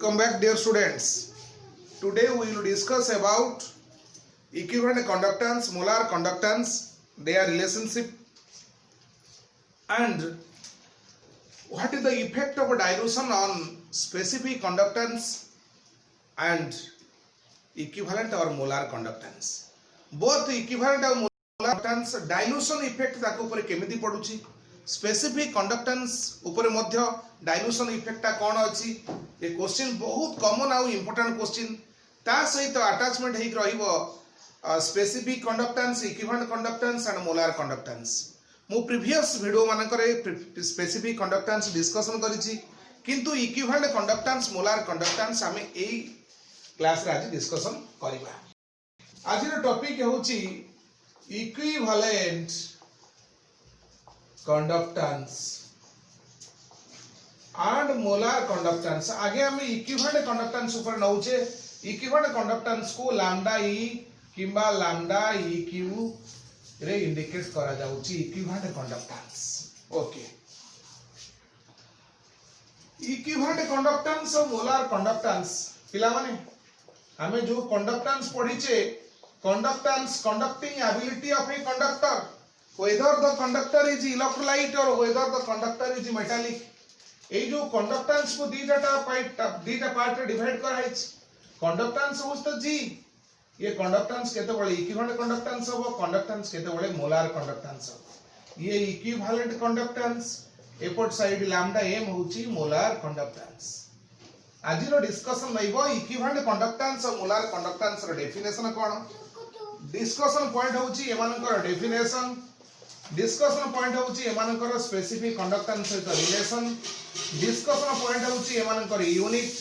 Welcome back, dear students. Today we will discuss about equivalent conductance, molar conductance, their relationship, and what is the effect of dilution on specific conductance and equivalent or molar conductance. Both equivalent और molar conductance dilution effect ताको ऊपर केमिति पडुची, specific conductance ऊपर मध्य dilution effect ता कोन अछि. ये question बहुत common आउ इंपोर्टेंट क्वेश्चन. ता सहित अटैचमेंट हेक रहिबो specific conductance, equivalent conductance and molar conductance. मु प्रीवियस वीडियो मानकर स्पेसिफिक कंडक्टेंस डिस्कशन करिछि, किंतु इक्विवेलेंट कंडक्टेंस, मोलार कंडक्टेंस हमें एई क्लास रे आज डिस्कशन करिबा. आज रो टॉपिक होछि equivalent conductance and molar conductance. आगे हम इक्विवेलेंट कंडक्टेंस ऊपर नउचे. इक्विवेलेंट कंडक्टेंस को लैम्डा ई किंबा लैम्डा ई क्यू रे इंडिकेट करा जाउची equivalent conductance. Okay, equivalent conductance और मोलार कंडक्टेंस पिला माने हमें जो कंडक्टेंस पढिचे, conductance conducting ability of a conductor, whether the conductor is electrolyte or whether the conductor is metallic. ए जो कंडक्टेंस को दीटा पार्ट रे डिवाइड करा है. कंडक्टेंस होस तो जी, ये कंडक्टेंस केते बळे इक्विवेलेंट कंडक्टेंस हो, कंडक्टेंस केते बळे मोलार कंडक्टेंस हो. ये इक्विवेलेंट कंडक्टेंस एपोर्ट साइड लैम्डा एम होची मोलार कंडक्टेंस. आज रो डिस्कशन नइबो इक्विवेलेंट कंडक्टेंस और मोलार कंडक्टेंस रो डेफिनेशन कोन. डिस्कशन पॉइंट होची एमानकर डेफिनेशन, डिस्कशन पॉइंट होची एमानकर स्पेसिफिक कंडक्टेंस सहित रिलेशन, डिस्कशन पॉइंट होची एमानकर यूनिट,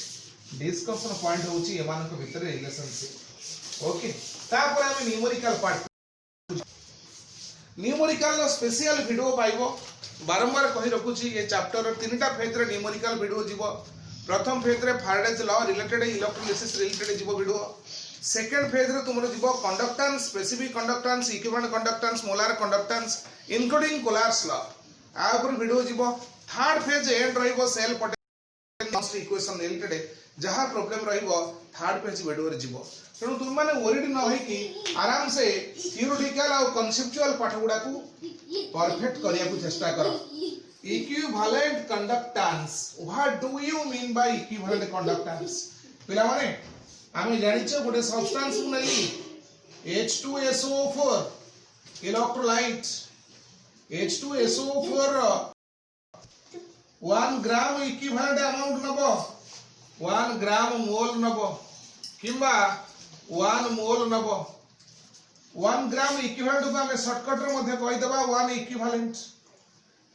डिस्कशन पॉइंट होची एमानकर भीतर रिलेशनशिप. ओके, तापर हम न्यूमेरिकल पार्ट, न्यूमेरिकल रो स्पेशल वीडियो पाइबो. बारंबार कहि रखुची ये चैप्टर रो तीनटा फेज रे न्यूमेरिकल वीडियो जीवो. प्रथम फेज रे Faraday's law related electrolysis related जीवो वीडियो. सेकंड फेज रे तुमरो जीवो conductance, specific conductance, equivalent conductance, molar conductance including Kohlrausch's law आ ऊपर वीडियो जीवो. थर्ड फेज एंड रहिबो सेल पोटेंशियल इक्वेशन रिलेटेड जहा प्रॉब्लम रहिबो थर्ड पेज वीडियो रे जीवो. तेणु तुम माने वरीड न होई कि आराम से थ्योरेटिकल और कॉन्सेप्चुअल पाठ गुडा को परफेक्ट करिया को चेष्टा करो. Equivalent conductance, what do you mean by equivalent conductance? पिला माने आमे जानिछो गोटे सब्सटेंस को नली H2SO4 electrolyte, H2SO4 1 gram equivalent amount नबो, 1 ग्राम मोल नबो किंबा 1 मोल नबो. 1 ग्राम इक्विवेलेंट को हमें शॉर्टकट रे मध्ये कहि दबा 1 इक्विवेलेंट.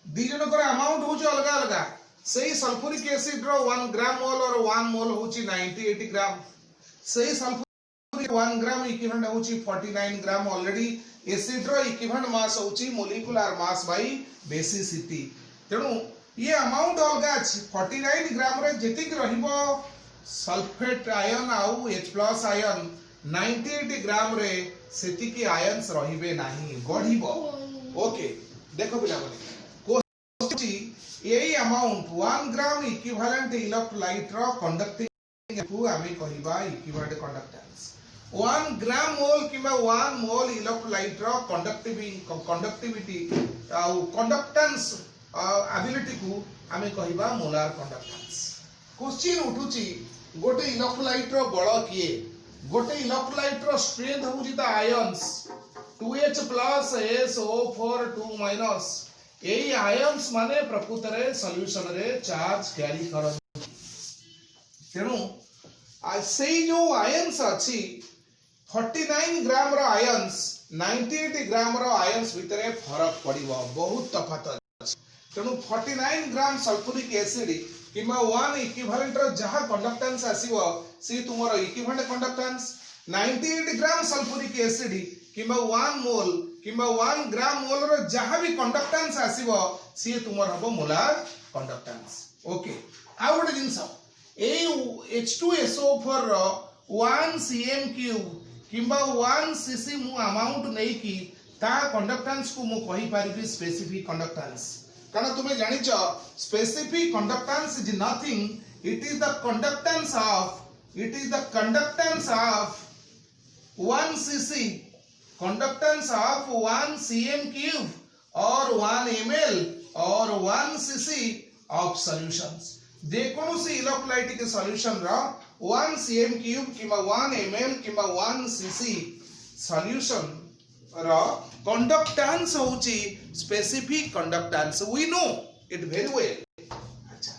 दी जनकर अमाउंट होची अलगा अलगा. सही सल्फ्यूरिक एसिड रो 1 ग्राम मोल और 1 मोल होची 90-80 ग्राम. सही सल्फ्यूरिक 1 ग्राम इक्विवेलेंट होची 49 ग्राम. ऑलरेडी एसिड रो इक्विवेलेंट मास होची मोलिकुलर मास बाय बेसिसिटी. तेणु ये अमाउंट अलगा अछि. 49 ग्राम रे जेतिक रहिबो सल्फेट आयन आउ H+ आयन, 90-80 ग्राम रे सेतिकी आयन्स रहिबे नाही, बढ़िबो. ओके, देखो पिला बने यही अमाउंट 1 ग्राम इक्विवेलेंट इलेक्ट्रोलाइट रो कंडक्टिंग को हमें कहिबा इक्विवेलेंट कंडक्टेंस. 1 ग्राम मोल किबा 1 मोल इलेक्ट्रोलाइट रो कंडक्टिविटी आउ कंडक्टेंस एबिलिटी को हमें कहिबा मोलार कंडक्टेंस. क्वेश्चन उठुची गोटे इलेक्ट्रोलाइट रो बळ किए, गोटे इलेक्ट्रोलाइट रो स्ट्रेंथ होची ता आयन्स 2H+ SO4 2-. एई आयन्स माने प्रकृत रे सॉल्यूशन रे चार्ज कैरी करन. तेनु सेई जो आयन्स अछि 49 ग्राम रो आयन्स 90-80 ग्राम रो आयन्स भितरे फरक पड़िबो, बहुत तफात अछि. तेनु 49 ग्राम सल्फ्यूरिक एसिड किबा 1 इक्विवेलेंट रो जहा कंडक्टेंस आसीबो सी तुमरो इक्विवेलेंट कंडक्टेंस. 90-80 ग्राम सल्फ्यूरिक एसिड किबा 1 मोल किबा 1 ग्राम मोल रो जहा भी कंडक्टेंस आसीबो सी तुमर हबो मोलार कंडक्टेंस. ओके, आ गोटे जिंस ए H2SO4 रो 1 cm³ किबा 1 cc मु अमाउंट नै कि ता कंडक्टेंस को मु कहि पारिबी स्पेसिफिक कंडक्टेंस. कारण तुम्हें जानिଛ specific conductance is nothing it is the conductance of 1 cc, conductance of 1 cm cube or 1 ml or 1 cc of solutions. जेकोसी इलेक्ट्रोलाइटिक सॉल्यूशन रा 1 cm cube किंबा 1 ml किंबा 1 cc सॉल्यूशन रा कंडक्टेंस होची specific conductance. We know it very well. अच्छा,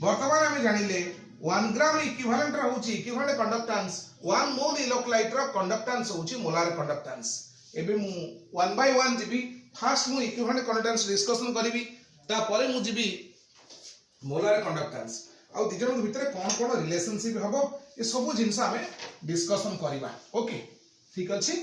वर्तमान हम जानिले 1 ग्राम इक्विवेलेंट रहउची इक्विवेलेंट कंडक्टेंस 1 मोल इलेक्ट्रोलाइट रा कंडक्टेंस होची मोलार कंडक्टेंस. एबे मु 1 बाय 1 जिबी. फर्स्ट मु इक्विवेलेंट कंडक्टेंस डिस्कशन करिवि, ता परे मु जिबी मोलार कंडक्टेंस. आ दिजन भितर कोन कोन रिलेशनशिप हबो ए सब जिंस हमें डिस्कशन करिबा. ओके, ठीक अछि.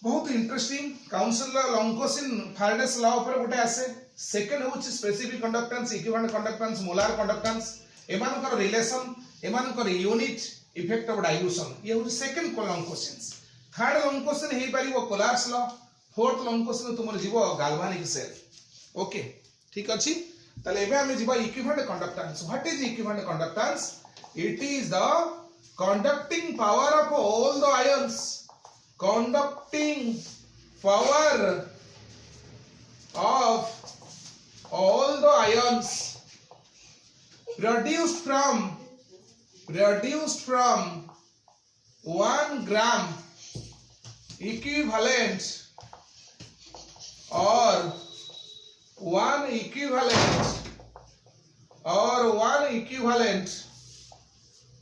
बहुत इंटरेस्टिंग. काउंसिल लॉन्कोसिन फैराडेस लॉ ऊपर गोटे आसे. सेकंड होची specific conductance equivalent conductance molar conductance. एमानकर रिलेशन, एमानकर यूनिट इफेक्ट ऑफ डाइल्यूशन. ये होची सेकंड लॉन्कोसिन. थर्ड लॉन्कोसिन हे परिबो कोलार्स लॉ. फोर्थ लॉन्कोसिन तुमर जीवो गाल्वानिक सेल. ओके, ठीक अछि. ताले एबे हम जीवा equivalent conductance. What is equivalent conductance? It is the conducting power of all the ions, conducting power of all the ions produced from 1 gram equivalent or 1 equivalent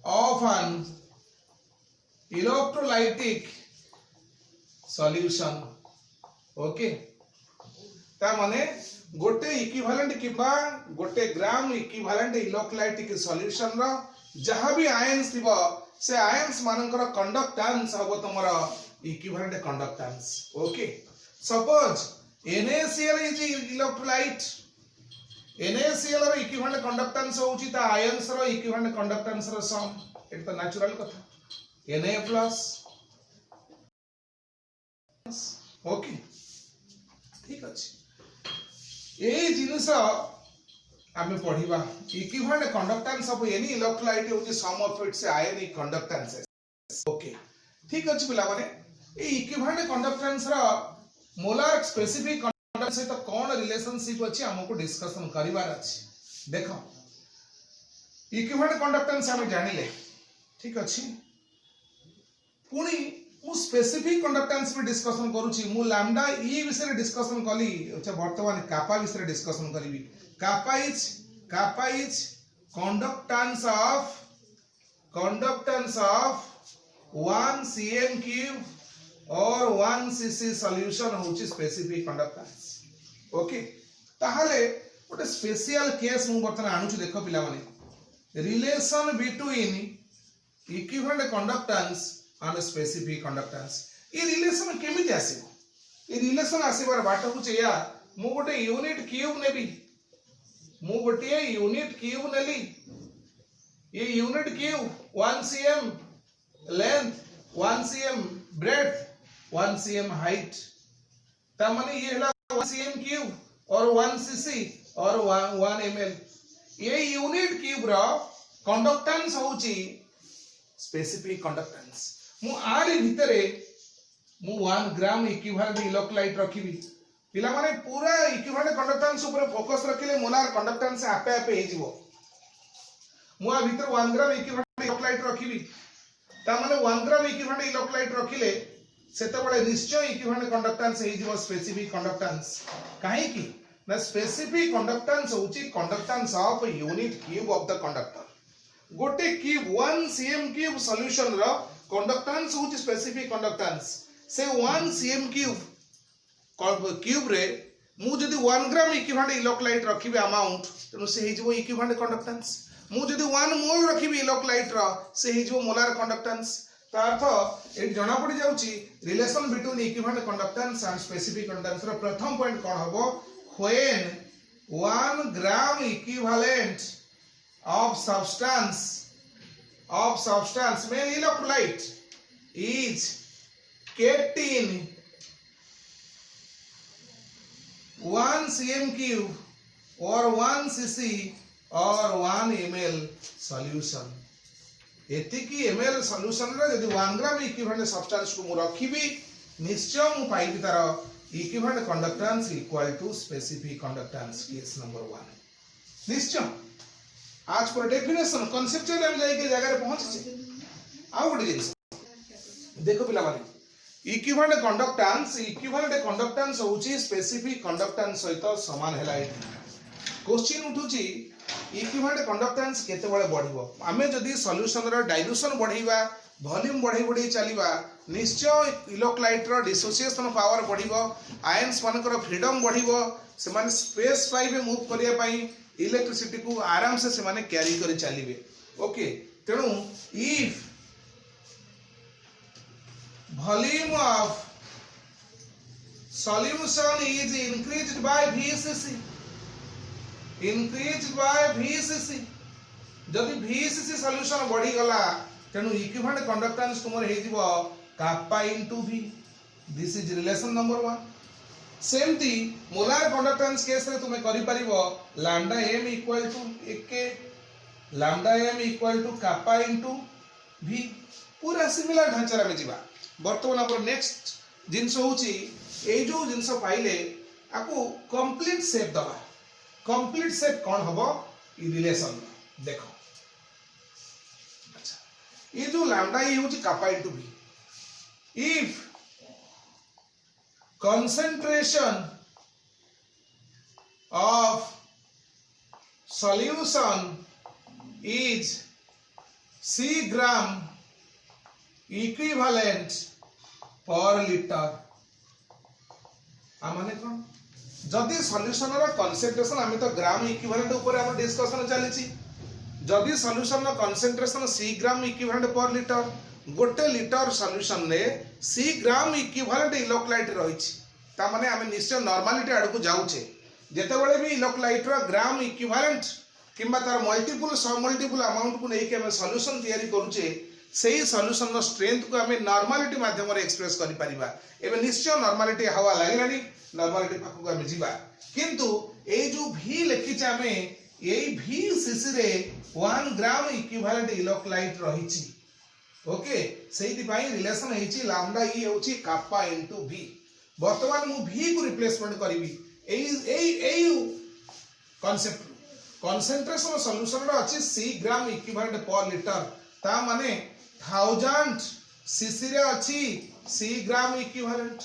of an electrolytic solution. Okay, ता माने गोटे equivalent किबा गोटे gram equivalent electrolytic solution रो जहां भी ions थिबो से आयंस मानकर कंडक्टेंस हबो तमरा equivalent conductance. Okay, suppose NaCl is electrolyte. NaCl रो इक्विवेलेंट कंडक्टेंस होउची ता आयंस रो इक्विवेलेंट कंडक्टेंस रो सम. एट तो नेचुरल कथा. Na plus. ओके, ठीक अछि. ए जिनिस आमे पढिबा equivalent conductance of any electrolyte होची sum of its ionic conductances. Okay, ठीक अछि पिला माने ए इक्विवेलेंट कंडक्टेंस रा मोलार स्पेसिफिक कंडक्टेंस से तो कोन रिलेशनशिप अछि हमको डिस्कशन करिवार अछि. देखो, इक्विवेलेंट कंडक्टेंस हम जानिले, ठीक अछि. पुनी मु स्पेसिफिक कंडक्टेंस पे डिस्कशन करूची. मु लैम्डा ई विषय डिस्कशन कली. अच्छा, वर्तमान कापा विषय डिस्कशन करिवि. Kappa is conductance of 1 cm cube or 1 cc solution होची स्पेसिफिक कंडक्टेंस. ओके, ताहाले गोटे स्पेशल केस मु वर्तमान आनुछु. देखो पिला माने, relation between equivalent conductance and specific conductance. ये रिलेशन केमिति आसीबो? ये रिलेशन आसीबार बाट होचे या मु गोटे यूनिट क्यूब नेबी. मु गोटे यूनिट क्यूब नेली. ये unit cube 1 cm length, 1 cm breadth, 1 cm height. ता माने ये हला 1 cm क्यूब और 1 cc और 1 ml. ये यूनिट क्यूब रा कंडक्टेंस होची स्पेसिफिक कंडक्टेंस. मु आरी भितरे मु 1 ग्राम इक्विवेलेंट इलेक्ट्रोलाइट रखिबी. पिला माने पूरा इक्विवेलेंट कंडक्टेंस ऊपर फोकस रखिले मोलार कंडक्टेंस आपे आपे हे जिवो. मु आ भीतर 1 ग्राम इक्विवेलेंट इलेक्ट्रोलाइट रखिबी. ता माने 1 ग्राम इक्विवेलेंट इलेक्ट्रोलाइट रखिले सेते बळे निश्चय इक्विवेलेंट कंडक्टेंस हे जिवो स्पेसिफिक कंडक्टेंस. काहे की ना स्पेसिफिक कंडक्टेंस होची conductance of unit cube of the conductor. गोटे क्यूब 1 cm क्यूब सॉल्यूशन रो कंडक्टेंस होची स्पेसिफिक कंडक्टेंस. से 1 cm क्यूब रे मु जदी 1 ग्राम इक्विवेलेंट इलेक्ट्रोलाइट रखिबे अमाउंट तनो से हेजबो इक्विवेलेंट कंडक्टेंस. मु जदी 1 मोल रखिबे इलेक्ट्रोलाइट रो से हेजबो मोलार कंडक्टेंस. ता अर्थ ए जणा पड़ी जाउची relation between equivalent conductance and specific conductance रो प्रथम पॉइंट कोन हबो? When 1 gram equivalent of substance male electrolyte is kept in 1 cm cube or 1 cc or 1 ml solution एतिकी ml solution रे यदि 1 ग्राम इक्विवेलेंट सब्सटेंस को मु रखिबी निश्चय मु पाइबी तार equivalent conductance equal to specific conductance case number 1 निश्चय आज पर डेफिनेशन कांसेप्चुअल हम जाई के जगह रे पहुंची आ गुड जिंस देखो पिला माने इक्विवेलेंट कंडक्टेंस होची स्पेसिफिक कंडक्टेंस सहित समान हैला क्वेश्चन उठुची इक्विवेलेंट कंडक्टेंस केते बळे बढ़िबो आमे जदी सॉल्यूशन रो डाइल्यूशन बढ़ीबा वॉल्यूम बढ़ी चलीबा निश्चय इलेक्ट्रोलाइट रो डिसोसिएशन पावर बढ़ीबो आयंस मानकर फ्रीडम बढ़ीबो से माने स्पेस पाइबे मूव करिया पई इलेक्ट्रिसिटी को आराम से माने कैरी करि चलीबे ओके तेनु if volume of solution is increased by VCC जदि VCC solution बढ़ी गला तेनु इक्विवेलेंट कंडक्टेंस तुमर हे जिवो kappa into V this is relation number 1 सेमती मोलार कंडक्टेंस केस रे तुमे करि परिबो lambda m equal to k lambda m equal to kappa into V पूरा सिमिलर ढांचा रे जिबा वर्तमान अपन नेक्स्ट जिंस होची ए जो जिंस पाइले आकु कंप्लीट शेप दबा कंप्लीट शेप कोन हबो ई रिलेशन देखो अच्छा ये जो लैम्डा ये होची kappa into v if concentration of solution is c gram equivalent per litre माने कोन जदि सॉल्यूशन रो कंसंट्रेशन आमे तो ग्राम इक्विवेलेंट ऊपर हम डिस्कशन चली छी जदि सॉल्यूशन रो concentration c gram equivalent per litre गोटे लिटर सॉल्यूशन ने c ग्राम इक्विवेलेंट इलेक्ट्रोलाइट रही छी ता माने आमे निश्चय नॉर्मलिटी आड़ को जाउछे जेते बेले भी इलेक्ट्रोलाइट रो ग्राम इक्विवेलेंट किंबा तार मल्टीपल अमाउंट को नै के हम सॉल्यूशन तैयारी करूछे सेही सॉल्यूशन रो स्ट्रेंथ को हमें नॉर्मलिटी माध्यम रे एक्सप्रेस करि परिबा एबे निश्चय नॉर्मलिटी हवा लागिलानी नॉर्मलिटी पाखु को हमें जीवा किंतु ए जो v लिखि छ हमें एई v cc रे 1 ग्राम इक्विवेलेंट इलेक्ट्रोलाइट रही छी ओके सेही पई रिलेशन हे छी लैम्डा ई होची kappa into v वर्तमान मु v को रिप्लेसमेंट करबी एई कांसेप्ट कंसंट्रेशन सॉल्यूशन रो अछि c gram equivalent per litre ता माने 1000 सीसी रे अछि c ग्राम इक्विवेलेंट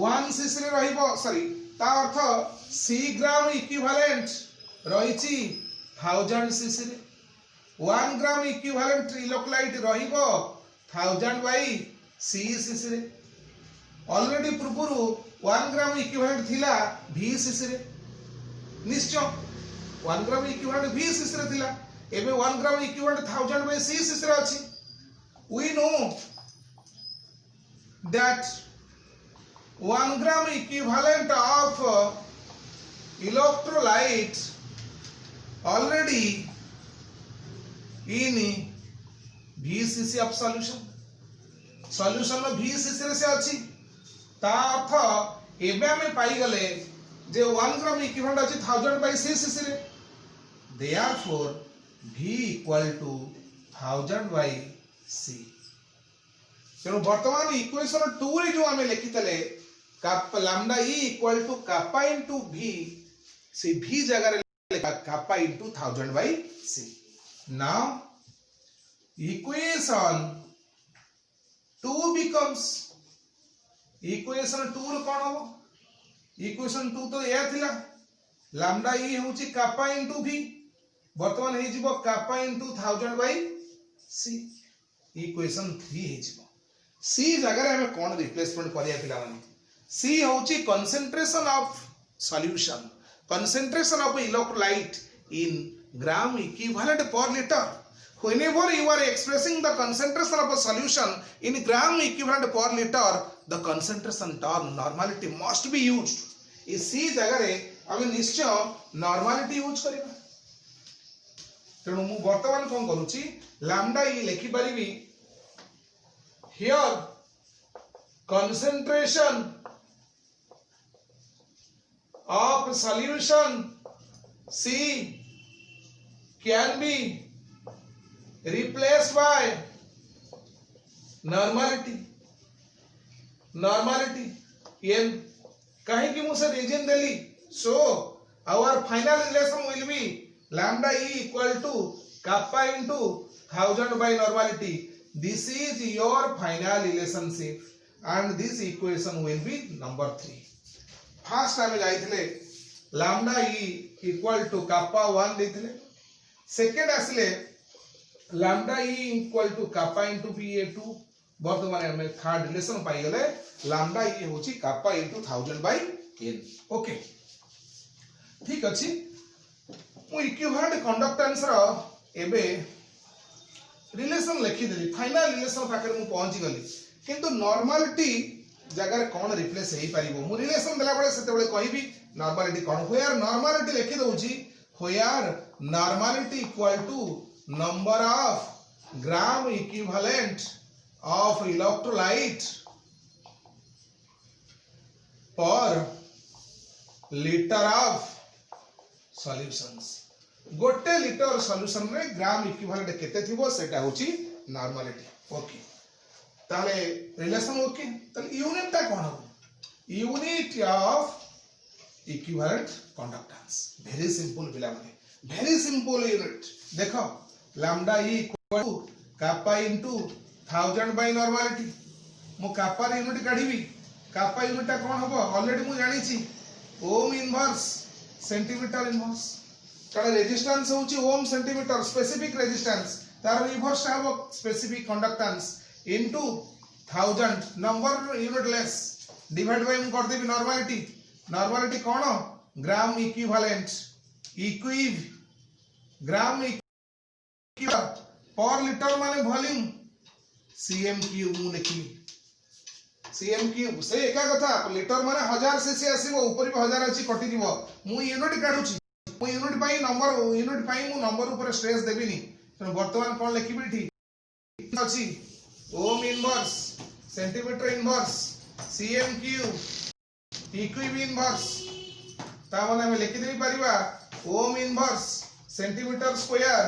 1 सीसी रे रहिबो सॉरी ता अर्थ c ग्राम इक्विवेलेंट रहिछि 1000 सीसी रे 1 ग्राम इक्विवेलेंट इलेक्ट्रोलाइट रहिबो 1000 बाई c सीसी रे ऑलरेडी पूर्वरु 1 ग्राम इक्विवेलेंट थिला v सीसी रे निश्चय 1 ग्राम इक्विवेलेंट v सीसी रे थिला एबे 1 gram equivalent 1000 by c cc रे अछि we know that 1 gram equivalent of electrolyte already in VCC of solution में VCC रे से अछि ता अर्थ एबे हमें पाई गले जे 1 ग्राम इक्विवेलेंट अछि 1000 बाय c सीसी रे therefore v equal to 1000 by c तेणु वर्तमान इक्वेशन 2 रे जो हमें लिखितले lambda e equal to kappa into v से v जगह रे लिखा kappa into 1000 by c now equation 2 becomes equation 2 रो कोन हो इक्वेशन 2 तो या थिला लैम्डा e होची kappa into v वर्तमान हे जिवो kappa into 1000 by c equation 3 हे जिवो c जगह रे हमें कोन रिप्लेसमेंट करिया पिला माने c होची concentration of solution concentration of electrolyte in gram equivalent per litre whenever you are expressing the concentration of a solution in gram equivalent per liter the concentration term normality must be used इस c जगह रे हमें निश्चय normality use करिबा तेणु मु वर्तमान कोन करूची लैम्डा ई लिखि परिबी here concentration of solution C can be replaced by normality. Normality n कहीं कि मुझे रीजन देली. So our final relation will be lambda E equal to kappa into 1000 by normality. This is your final relationship and this equation will be number 3. First आमे जाइथिले lambda E equal to kappa 1 देथिले. Second आसले lambda E equal to kappa into PA2. बर्तमान आमे third relation पाई गले lambda E होची kappa into 1000 by n. Okay ठीक अछि. मु equivalent conductance रो एबे रिलेशन लिखि देली. फाइनल रिलेशन पाकर मु पहुंची गली. किंतु नॉर्मलिटी जगह रे कोन रिप्लेस हेई परिबो. मु रिलेशन देला बळे सेते बळे कहिबी नॉर्मलिटी कोन. व्हेयर नॉर्मलिटी लिखि दउची. Where normality equal to number of gram equivalent of electrolyte per litre of solutions. गोटे लीटर सॉल्यूशन रे ग्राम इक्विवेलेंट केते थिबो सेटा होची नॉर्मलिटी. ओके ताले रिलेशन ओके. ताले यूनिट ता कोन हो. Unit of equivalent conductance. Very simple पिला माने. Very simple unit. देखो lambda e equal to kappa into 1000 by normality. मु kappa रे यूनिट काढिबी. kappa यूनिट ता कोन हबो ऑलरेडी मु जानि छी. Ohm inverse centimetre inverse. ताले रेजिस्टेंस होची ओम सेंटीमीटर स्पेसिफिक रेजिस्टेंस. तार इनवर्स हबो specific conductance into 1000 number unitless divide by मु कर देबी नॉर्मलिटी. नॉर्मलिटी कोन gram equivalent. Gram equivalent per litre माने वॉल्यूम cm क्यूब मु लिखी. cm क्यूब से एका कथा. लीटर माने 1000 सीसी आसीबो. ऊपर भी 1000 अछि कटि दिबो. मु यूनिट काढुची. मु यूनिट पाई नंबर यूनिट पाई मु नंबर ऊपर स्ट्रेस देबिनी. तो वर्तमान कोन लिखिबी ठीक अछि. Ohm inverse centimetre inverse cm cube equiv inverse. ता माने हम लिखि देबी परिबा ohm inverse centimetre square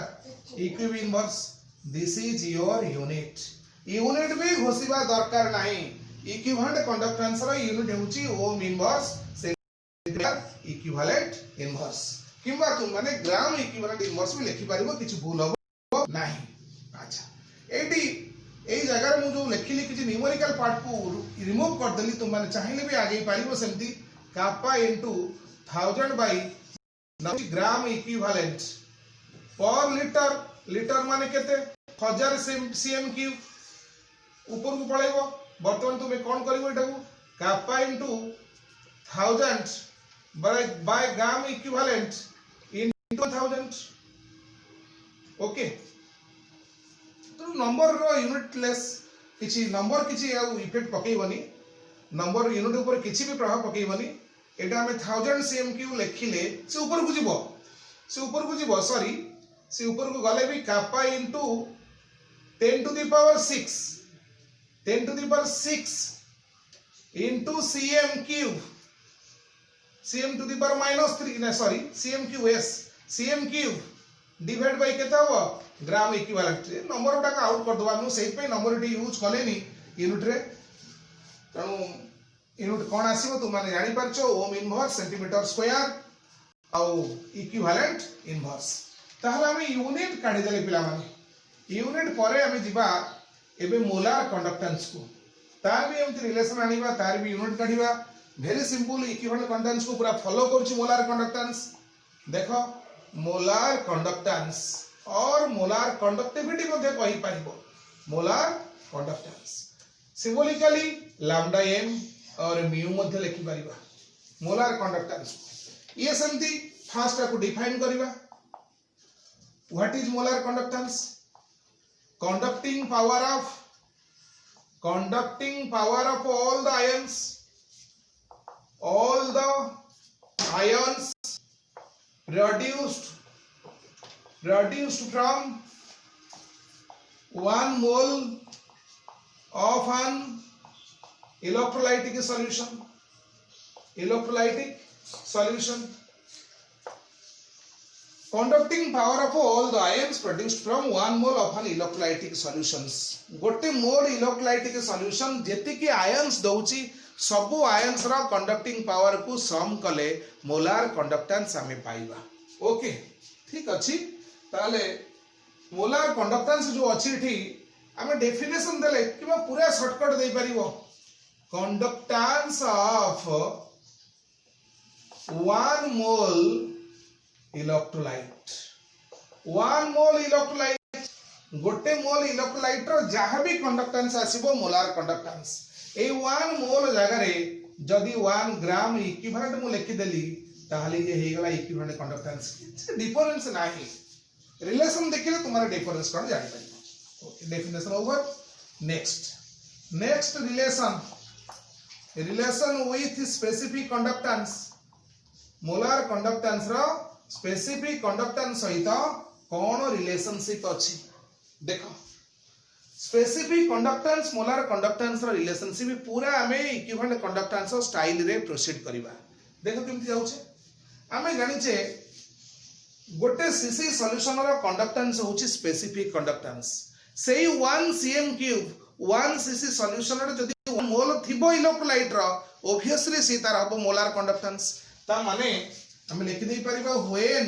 equiv inverse. This is your unit. Unit भी घोषिबा दरकार नाही. इक्विवेलेंट कंडक्टेंस रो यूनिट होची ohm inverse centimetre equivalent inverse. किंबा तुम माने ग्राम इक्विवेलेंट इनवर्स भी लिखि परिबो. किछ भूल हो नाही. अच्छा एटी एई जगह रे मु जो लिखिली किछ न्यूमेरिकल पार्ट को रिमूव कर देली. तुम माने चाहिले भी आगे परिबो सेमती kappa into 1000 by gram equivalent per litre. Litre माने केते 1000 cm क्यूब. ऊपर को पळेबो. वर्तमान तुमे कोन करिवो एटा को kappa into 1000 by gram equivalent into 1000. Okay तो नंबर रो यूनिट लेस किछि नंबर किछि इफेक्ट पकेइबनी. नंबर यूनिट ऊपर किछि भी प्रभाव पकेइबनी. एटा हमें 1000 cm क्यूब लिखिले से ऊपर को जीवो. से ऊपर को जीवो सॉरी से ऊपर को गले भी kappa into 10 to the power 6 10 to the power 6 into cm cube. cm to the power minus 3 ना sorry cm cube s cm cube divide by केता हो ग्राम इक्विवेलेंट. नंबर उटा का आउट कर दबा. नु सेहि पे नंबर इटी यूज कलेनी यूनिट रे. तणु यूनिट कोन आसीबो तु माने जानि परछो ओम इनवर्स सेंटीमीटर स्क्वायर आउ इक्विवेलेंट इनवर्स. ताहले हम यूनिट काढी देले पिला माने. यूनिट परे हम जिबा एबे मोलार कंडक्टेंस को. तार भी एमति रिलेशन आनिबा. तार भी यूनिट काढिबा. वेरी सिंपल इक्विवेलेंट कंडक्टेंस को पूरा फॉलो करछि मोलार कंडक्टेंस. देखो मोलार कंडक्टेंस और मोलार कंडक्टिविटी मध्ये कहि पाइबो. Molar conductance symbolically lambda m और म्यू मध्ये लिखि परिबा. मोलार कंडक्टेंस ये सेमती फास्ट को डिफाइन करिबा. What is molar conductance. conducting power of all the ions produced from 1 mole of an electrolytic solution conducting power of all the ions produced from 1 mole of an electrolytic solutions गोटे मोल electrolytic solution जेतिकी ions दउची सबु ions रो conducting power को सम कले molar conductance हमें पाइबा okay ठीक अछि ताले molar conductance जो अछि थी हमें डेफिनेशन देले किबा पूरा शॉर्टकट दे परिबो conductance of 1 mole electrolyte 1 mole electrolyte गोटे मोल इलेक्ट्रोलाइट रो जहां भी कंडक्टेंस आसीबो मोलार कंडक्टेंस ए 1 मोल जगह रे जदी 1 ग्राम इक्विवेलेंट मु लिखि देली ताहले ये हे गला इक्विवेलेंट कंडक्टेंस डिफरेंस नाही रिलेशन देखिले तुम्हारा डिफरेंस कोन जानि पाइबो okay definition over next relation with specific conductance molar conductance रो स्पेसिफिक कंडक्टेंस सहित कौन रिलेशनशिप अछि देखो स्पेसिफिक कंडक्टेंस मोलार कंडक्टेंस रो रिलेशनशिप पूरा हमें इक्विवेलेंट कंडक्टेंस स्टाइल रे प्रोसीड करिबा देखो केमति जाउछे हमें जानि छे गोटे सीसी सॉल्यूशन रो कंडक्टेंस होछि स्पेसिफिक कंडक्टेंस सेही 1 cm क्यूब 1 सीसी सॉल्यूशन रे जदी 1 मोल थिबो इलेक्ट्रोलाइट रो ऑब्वियसली सी तार हबो मोलार कंडक्टेंस ता माने हम लिखि दे परिबा व्हेन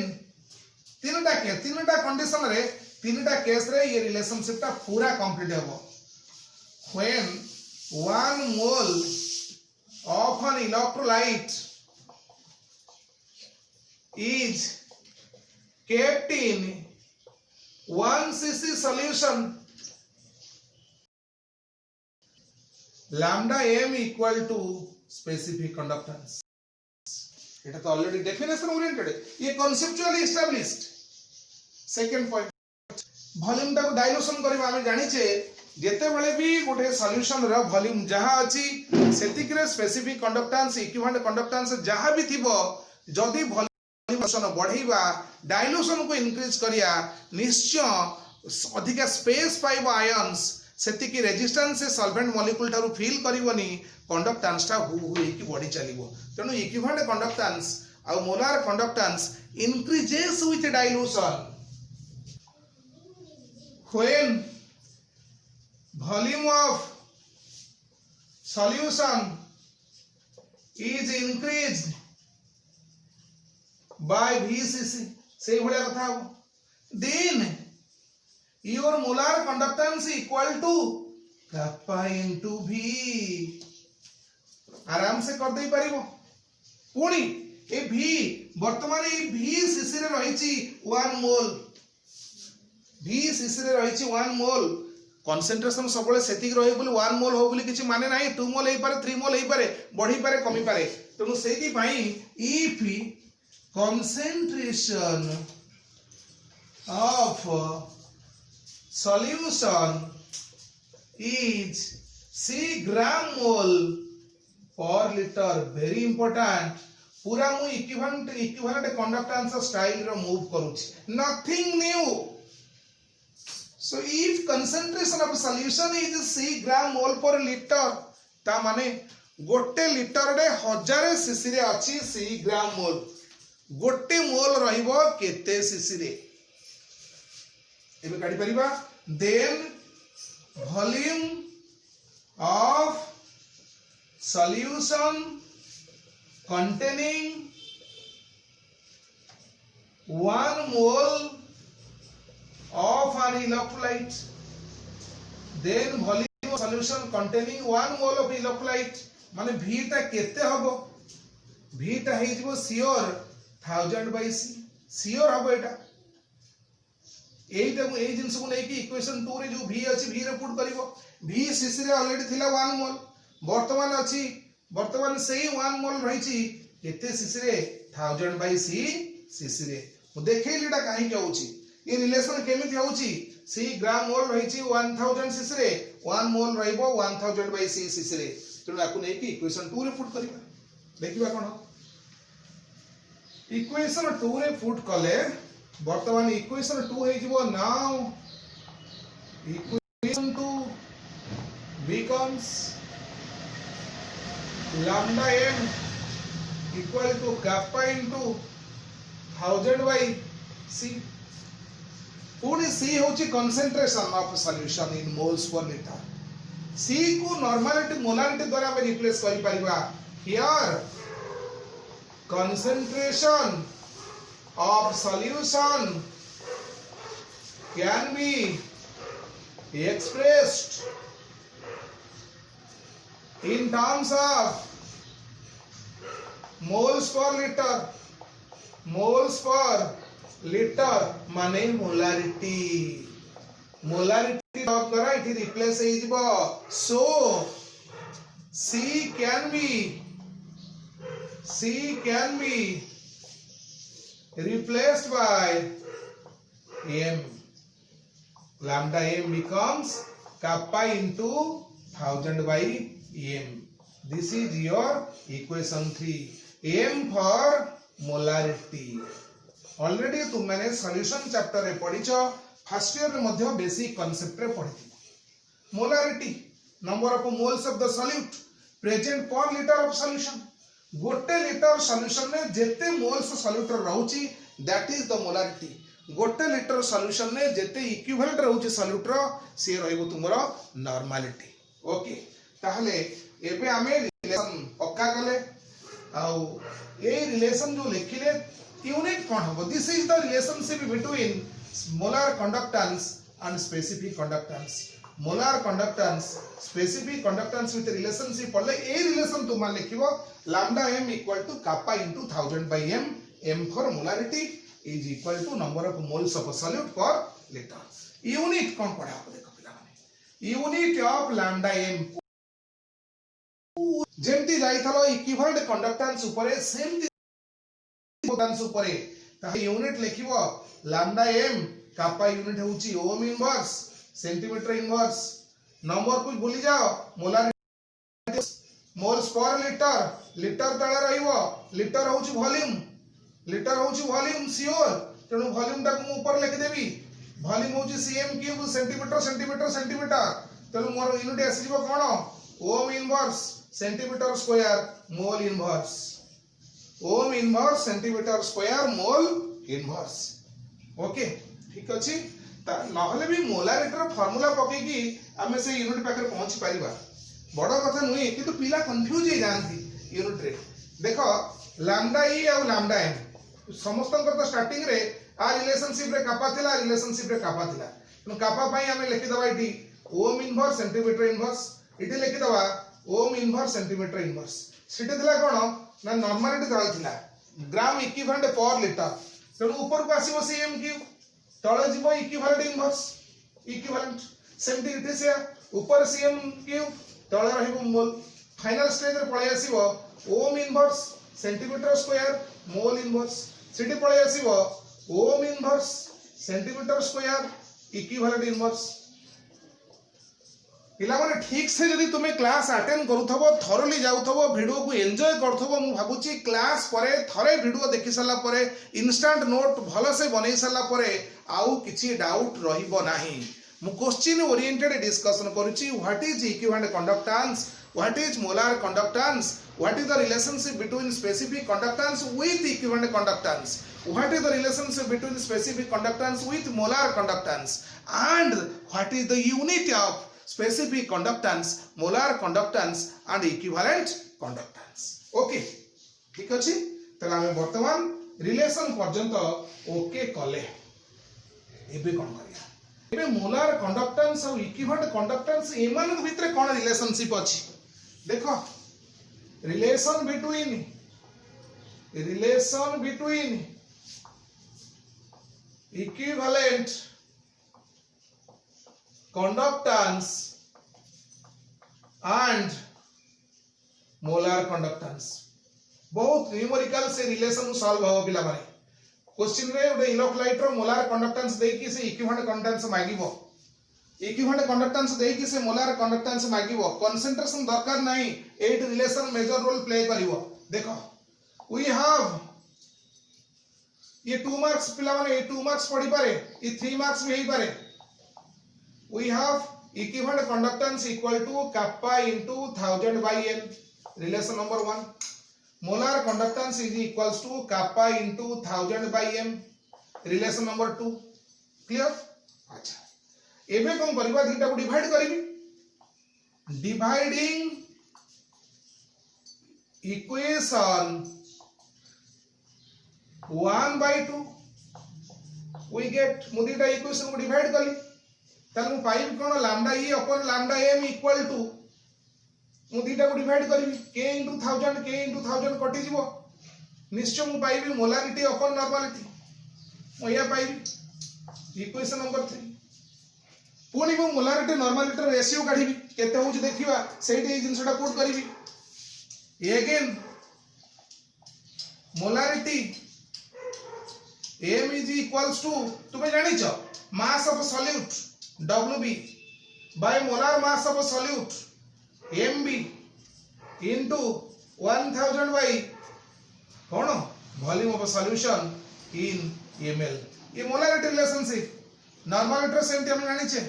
तीनटा कंडीशन रे तीनटा केस रे ये रिलेशनशिप ता पूरा कंप्लीट हेबो when 1 mole of an electrolyte is kept in 1 cc solution lambda m equal to specific conductance এটা তো অলরেডি ডেফিনেশন ওরিয়েন্টেড ये conceptually established second point volume টা ডাইলুশন করিবা আমি জানিছে যেতেবেলে भी गोटे सॉल्यूशन रो वॉल्यूम जहां अछि सेतिकरे स्पेसिफिक कंडक्टेंस इक्विवेलेंट कंडक्टेंस जहां भी थिबो जदी वॉल्यूम बढ़ाइबा डाइल्यूशन को इंक्रीज करिया निश्चय अधिक स्पेस पाइबो आयंस सेतिकी रेजिस्टेंस से सॉल्वेंट मॉलिक्यूल थारु फील करिवनी कंडक्टेंस ता हु की बढ़ी चलिबो तेनु इक्विवेलेंट कंडक्टेंस आ molar conductance increases with dilution when volume of solution is increased by VCC से भलिया कथा then your molar conductance equal to kappa into V आराम से कर दे परिबो पुणी ए V वर्तमान ए VCC रे रहिछि 1 मोल VCC रे रहिछि 1 मोल कंसंट्रेशन सबले सेतिक रहि बोली 1 मोल हो बोली किछि माने नाही 2 मोल हेइ पारे 3 मोल हेइ पारे बढ़ी पारे कमी पारे तेनु सेति पई if concentration of solution is C gram mole per liter very important पूरा मु इक्विवेलेंट कंडक्टेंस स्टाइल रो मूव करूछि nothing new so if concentration of solution is C gram mole per liter ता माने गोटे लिटर रे 1000 सीसी रे अछि C ग्राम मोल गोटे मोल रहिबो केते सीसी रे एबे काढी परिबा then volume of solution containing 1 mole of an electrolyte then volume of solution containing 1 mole of electrolyte माने V ता केते हबो V ता हे जिवो श्योर 1000 by C श्योर हबो एटा एटा ए जिंस को नै कि इक्वेशन 2 रे जो V अछि V रे पुट करिवो V सीसी रे ऑलरेडी थिला 1 मोल वर्तमान अछि वर्तमान सेही 1 मोल रहिछि केते सीसी रे 1000 by C सीसी रे मु देखैलिडा काहे के होछि ये रिलेशन केमिति होछि C ग्राम मोल रहिछि 1000 सीसी रे 1 मोल रहइबो 1000 by C सीसी रे तेणु आकु नै कि इक्वेशन 2 रे पुट करिबा देखिबा कोन इक्वेशन 2 रे पुट कले वर्तमान इक्वेशन 2 हे जिवो now equation 2 becomes lambda m equal to kappa into 1000 by C पुणी C होची concentration of solution in moles per liter C को normality molarity द्वारा हम रिप्लेस करि परिबा here concentration of solution can be expressed in terms of moles per liter माने molarity द्वारा it replace हे जिवो so C can be replaced by m lambda m becomes kappa into 1000 by m. This is your equation 3 m for molarity. Already तुम मैंने solution chapter रे पढ़िछ first year रे मध्य basic concept रे पढ़िथिल molarity number of moles of the solute present per liter of solution गोटे litre solution में जेते moles solute रहउची that is the molarity गोटे लिटर सॉल्यूशन में जेते इक्विवेलेंट रहउची सॉल्यूट रो से रहइबो तुमरो नॉर्मलिटी ओके ताहले एबे हमें रिलेशन पक्का कले आउ ए रिलेशन जो लिखिले यूनिट कोन हो this is the relationship between molar conductance and specific conductance molar conductance specific conductance with relationship पढ़ले ए रिलेशन तुम लिखिबो lambda m equal to kappa into 1000 by m m for molarity is equal to number of moles of a solute per liter unit कोन पढ़ा आप देखो पिला माने unit of lambda m जेमती जाइथलो equivalent conductance ऊपर सेमती कंडक्टेंस ऊपर ता यूनिट लिखिबो lambda m kappa unit होची ohm inverse centimetre inverse number कुछ भूली जाओ मोलारिटी मोल्स पर लिटर तळे रहइबो लिटर होची वॉल्यूम सियोर तेनु वॉल्यूम ता को ऊपर लिख देबी वॉल्यूम होची cm क्यूब सेंटीमीटर तेनु मोर यूनिट आसीबो कोन ohm inverse centimetre square mole inverse ohm inverse centimetre square mole inverse okay ठीक अछि नहले भी मोलारिटी फार्मूला पकेकी आमे से यूनिट पाकर पहुंच परिबा बड़ कथा नुई किंतु पिला कंफ्यूज हे जानती यूनिट रे देखो लैम्डा ई और लैम्डा एम समस्त तो स्टार्टिंग रे आ रिलेशनशिप रे कापा थिला तो कापा पई हमें लिखि दबा इटी ओम इनवर्स सेंटीमीटर इनवर्स इटी लिखि दबा ओम इनवर्स सेंटीमीटर इनवर्स सिटी थिला कोन ना नॉर्मलिटी दल थिला ग्राम इक्विवेलेंट पर लिटर तेनु ऊपर को आसीबो सीएम क्यूब तळे जीवो इक्विवेलेंट सेमती इथे से ऊपर सीएम क्यूब तळे रहइबो मोल फाइनल स्टेज रे पळे आसीबो ohm inverse centimetre square mole inverse सिटी पळे आसीबो ohm inverse centimetre square equivalent inverse पिला माने ठीक से यदि तुमे क्लास अटेंड करूथबो थरोली जाउथबो वीडियो को एन्जॉय करथबो मु भाबुची क्लास परे थरे वीडियो देखि सला परे इंस्टेंट नोट भलो से बनै सला परे आउ किछि डाउट रहिबो नाही मु क्वेश्चन ओरिएंटेड डिस्कशन करूची what is equivalent conductance what is molar conductance what is the relationship between specific conductance with equivalent conductance what is the relationship between specific conductance with molar conductance and what is the unit of specific conductance molar conductance and equivalent conductance okay ठीक अछि तला हम वर्तमान relation पर्यंत okay कले एबे कोन करिया एबे मोलार कंडक्टेंस और इक्विवेलेंट कंडक्टेंस एमान के भीतर कोन रिलेशनशिप अछि देखो relation between equivalent conductance and molar conductance बहुत न्यूमेरिकल से रिलेशन सॉल्व हो पिला माने क्वेश्चन रे उडे इलेक्ट्रोलाइट रो मोलार कंडक्टेंस देई कि से इक्विवेलेंट कंडक्टेंस मागिबो इक्विवेलेंट कंडक्टेंस देई कि से मोलार कंडक्टेंस मागिबो कंसंट्रेशन दरकार नाही एट रिलेशन मेजर रोल प्ले करिवो देखो वी हैव ये 2 मार्क्स पिला माने ये 2 मार्क्स पढ़ी पारे ये 3 मार्क्स भी हेई पारे we have equivalent conductance equal to kappa into 1000 by n relation number 1 molar conductance is equals to kappa into 1000 by m relation number 2 clear. अच्छा एबे कोन करबा दुटा को डिवाइड करबी डिवाइडिंग इक्वेशन 1/2 we get मु दुटा इक्वेशन को डिवाइड कली ताल मु पाइब कोन lambda e upon lambda m equal to मु दुटा को डिवाइड करबी k * 1000 k * 1000 कटि जीवो निश्चय मु पाइबी मोलारिटी अपॉन नॉर्मलिटी मु या पाइबी इक्वेशन नंबर 3 पुणी मु मोलारिटी नॉर्मलिटी रेशियो काढिबी केते होउछ देखिबा सेठी ए जिंसटा पुट करबी again molarity m is equals to तुमे जानि छ मास of solute Wb by molar mass of solute Mb into 1000 by कौन volume of solution in ml ये मोलारिटी रिलेशनशिप नॉर्मलिटी सेमती हम जानि छे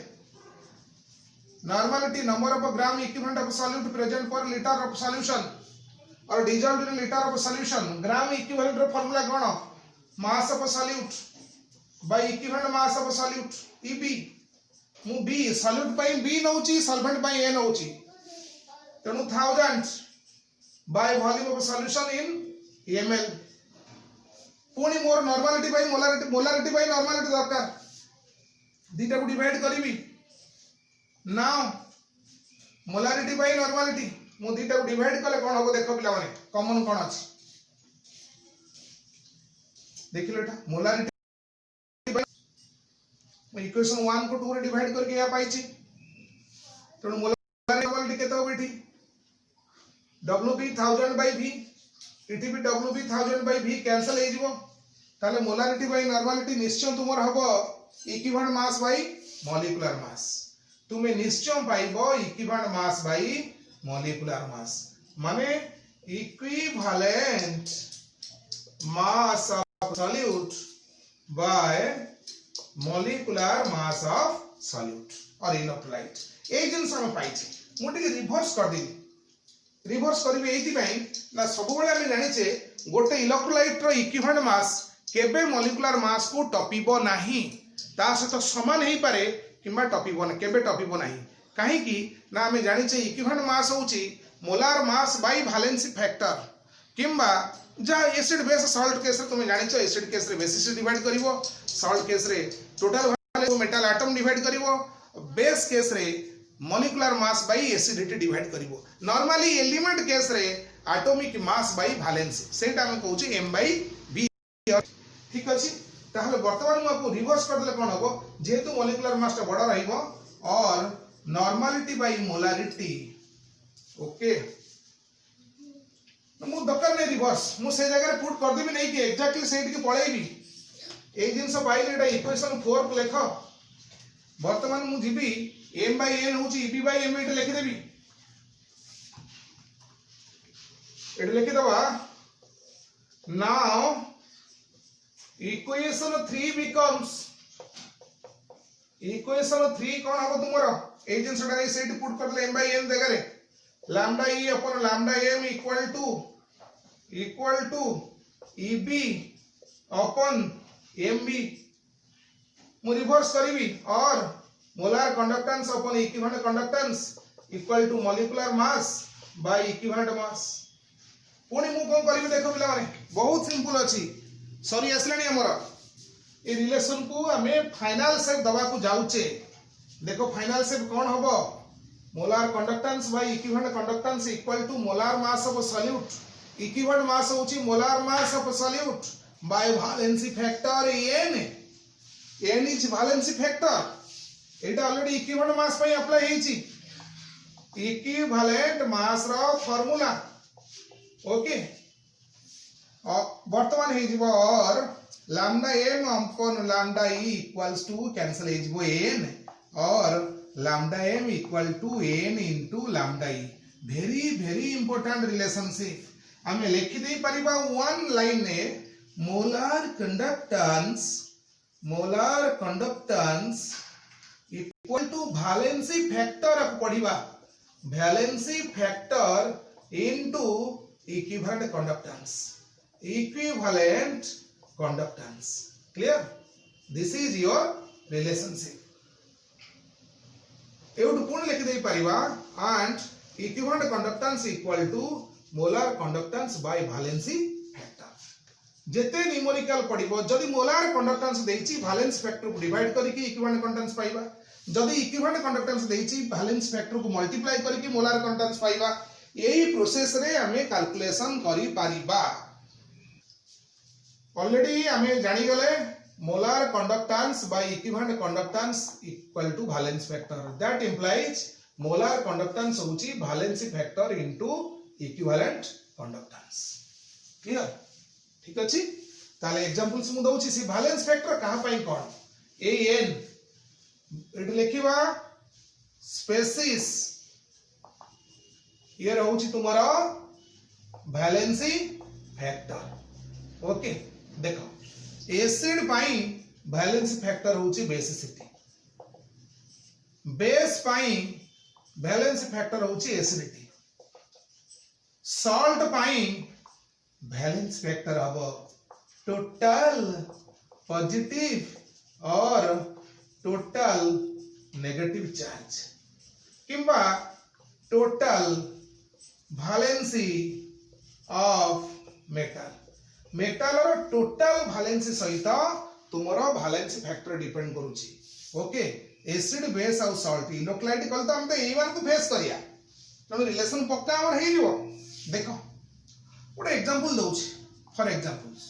normality number of gram equivalent of solute present per litre of solution or dissolved in litre of solution gram equivalent रो formula कोन mass of solute by equivalent mass of solute Eb मु b solute पई b नउची solvent पई a नउची तेनु 1000 by volume of solution in ml पुणी मोर नॉर्मलिटी पई मोलारिटी पई नॉर्मलिटी दरकार दीटा को डिवाइड करबी नाउ मोलारिटी पई नॉर्मलिटी मु दीटा को डिवाइड कले कोन हो देखो पिला माने कॉमन कोन अछि देखिलो एटा मोलारिटी मैं इक्वेशन 1 को 2 रे डिवाइड करके या पाई छी तो मोलारिटी केते हो बेठी Wb 1000 by v इठी भी Wb 1000 by v कैंसिल हे जिवो ताले मोलारिटी बाय नॉर्मलिटी निश्चय तुमर हबो equivalent mass by molecular mass तुमे निश्चय पाइबो equivalent mass by molecular mass माने equivalent mass of solute by molecular mass of solute और इलेक्ट्रोलाइट ए जिंस हम पाई छी मोटे रिवर्स कर देबी रिवर्स करबी एथि पई ना सब बेले हम जानि छे गोटे इलेक्ट्रोलाइट रो इक्विवेलेंट मास केबे मॉलिक्यूलर मास को टपिबो नाही ता सहित समान हेई पारे किबा टपिबो ना केबे टपिबो नाही काहे कि ना हम जानि छे इक्विवेलेंट मास होउची molar mass by valency factor किबा जा एसिड बेस सॉल्ट केस रे तुम जानि छ एसिड केस रे बेसिस डिवाइड करिवो सॉल्ट केस रे total value metal atom divide करिवो बेस केस रे molecular mass by acidity divide करिवो नॉर्मली एलिमेंट केस रे एटॉमिक मास बाय वैलेंसी सेटा हम कहू छी m by v ठीक अछि ताहले वर्तमान म आपको रिवर्स कर देले कोन होबो जेतु मॉलिक्यूलर मास टा बडा रहिबो और नॉर्मलिटी बाय मोलारिटी ओके मु दरकार नै रिवर्स मु से जगह पुट कर देबी नै कि एग्जैक्टली सेट के पळेबी ए जिंस पाइले एटा इक्वेशन 4 को लेख वर्तमान मु जीबी m by n होची eb by m एटा लिखि देबी एटा लिखि दबा नाउ इक्वेशन 3 becomes इक्वेशन 3 कोन हबो तुमरो ए जिंस टा सेट पुट कर ले m by n जगह रे lambda e upon lambda m equal to eb upon mb मु रिवर्स करिवि और molar conductance upon equivalent conductance equal to molecular mass by equivalent mass पुनी मु कोन करिवि देखो पिला माने बहुत सिंपल अछि सॉरी असलानी हमरा ए रिलेशन को हमें फाइनल शेप दबा को जाउचे देखो फाइनल शेप कोन हबो molar conductance by equivalent conductance equal to molar mass of solute equivalent mass होची molar mass of solute by valency factor n is valency factor एटा ऑलरेडी इक्विवेलेंट मास पई apply हेची इक्विवेलेंट मास रो formula okay वर्तमान हे जिवो और lambda m upon lambda e equals to cancel हे जिवो n और lambda m equal to n into lambda e very important relationship हमें लिखि दे परिबा वन लाइन ने molar conductance equal to valency factor पढ़िबा valency factor into equivalent conductance clear this is your relationship एवढ पुणी लिखि दे परिवा and equivalent conductance equal to molar conductance by valency factor जेते न्यूमेरिकल पड़िबो जदी मोलार कंडक्टेंस देछि वैलेंस फैक्टर को डिवाइड करके इक्विवेलेंट कंडक्टेंस पाइबा जदी इक्विवेलेंट कंडक्टेंस देछि वैलेंस फैक्टर को मल्टीप्लाई करके मोलार कंडक्टेंस पाइबा यही प्रोसेस रे हमें कैलकुलेशन करि पारिबा ऑलरेडी हमें जानी गले molar conductance by equivalent conductance equal to valence factor that implies molar conductance होची valency factor into equivalent conductance clear ठीक अछि ताले एग्जांपल्स मु दउची सी valence factor कहा पई कोन an एट लिखिबा स्पेसिस ये रहउची तुम्हारा valency factor ओके देखो एसिड पाई वैलेंसी फैक्टर होची बेसिसिटी बेस पाई वैलेंसी फैक्टर होची एसिडिटी सॉल्ट पाई वैलेंसी फैक्टर हबो टोटल पॉजिटिव और टोटल नेगेटिव चार्ज किंबा total valency of metal metal और टोटल वैलेंसी सहित तुमरो वैलेंसी फैक्टर डिपेंड करूची ओके एसिड बेस और सॉल्ट इलेक्ट्रोलाइट कल तो हम तो एई मान को फेस करिया तो रिलेशन पक्का हमर हेई जिवो देखो गोटे एग्जांपल दउची फॉर एग्जांपल्स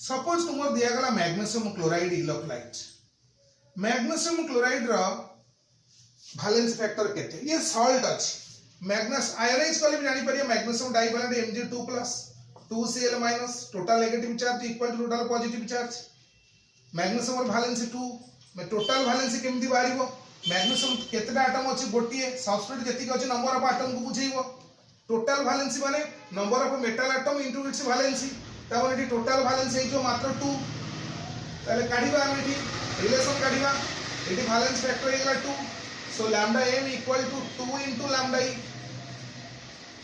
सपोज तुमर दिया गला magnesium chloride electrolyte magnesium chloride रो वैलेंसी फैक्टर केते ये सॉल्ट अछि मैग्नेस आयनाइज कले भी जानि परिया magnesium divalent Mg2+ 2Cl minus total negative charge equal to total positive charge magnesium और valency 2 में total valency केमती बारिबो magnesium केतेटा एटम अछि गोटिए सबस्ट्रेट जति अछि नंबर ऑफ एटम को बुझेइबो total valency माने number of metal atom into its valency तापर एटी total valency जो मात्र 2 ताले काढिबा हम एटी रिलेशन काढिबा एटी valence factor एगला 2 so lambda m equal to 2 into lambda e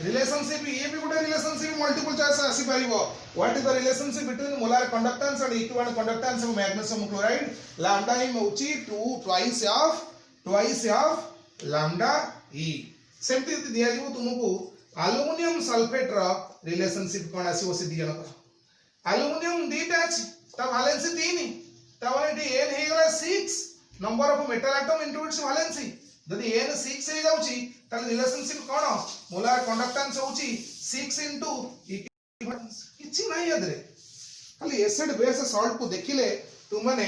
relationship ये भी गोटे relationship मल्टीपल चॉइस आसी परिबो what is the relationship between molar conductance and equivalent conductance of magnesium chloride lambda e होची 2 ट्वाइस ऑफ लैम्डा ई सेमती दिया जिवो तुमको एल्युमिनियम सल्फेट रो रिलेशनशिप कोन आसीबो से दिया न एल्युमिनियम दीटा अछि ता वैलेंसी 3 ता एटी n हे गला 6 number of metal atom into it's valency जदि n 6 हे जाउची ताले रिलेशनशिप कोन मोलार कंडक्टेंस होची 6 इनटू इक्विवेलेंस किछि नाही याद रे खाली एसिड बेस सॉल्ट को देखिले तुम माने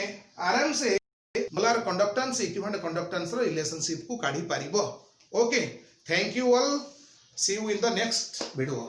आराम से मोलार कंडक्टेंस इक्विवेलेंट कंडक्टेंस रो रिलेशनशिप को काढी पारिबो okay thank you all see you in the next video